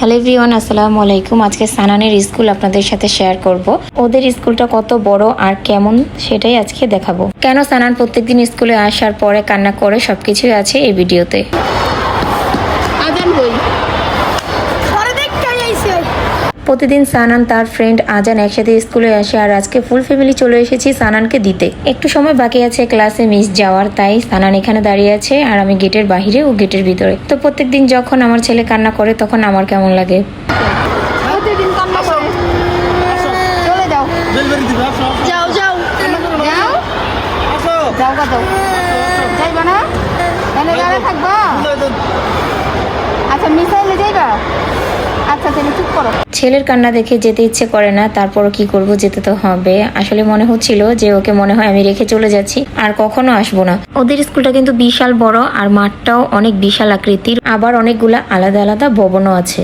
Hello everyone, আসসালামু আলাইকুম। আজকে সানানের স্কুল আপনাদের সাথে শেয়ার করব। ওদের স্কুলটা কত বড় আর কেমন সেটাই আজকে দেখাবো। কেন সানান প্রত্যেকদিন স্কুলে আসার পরে কান্না করে সবকিছুই আছে এই ভিডিওতে। প্রতিদিন সানান তার ফ্রেন্ড আজান একসাথে স্কুলে আসে, আর আজকে ফুল ফ্যামিলি চলে এসেছি সানানকে দিতে। একটু সময় বাকি আছে ক্লাসে মিস যাওয়ার, তাই সানান এখানে দাঁড়িয়ে আছে আর আমি গেটের বাহিরে ও গেটের ভিতরে। তো প্রত্যেকদিন যখন আমার ছেলে কান্না করে তখন আমার কেমন লাগে। ছেলের কান্না দেখে যেতে ইচ্ছে করে না, তারপরও কি করব, যেতে তো হবে। আসলে মনে হচ্ছিল যে ওকে মনে হয় আমি রেখে চলে যাচ্ছি আর কখনো আসবো না। ওদের স্কুলটা কিন্তু বিশাল বড় আর মাঠটাও অনেক বিশাল আকৃতির, আবার অনেকগুলা আলাদা আলাদা ভবনও আছে।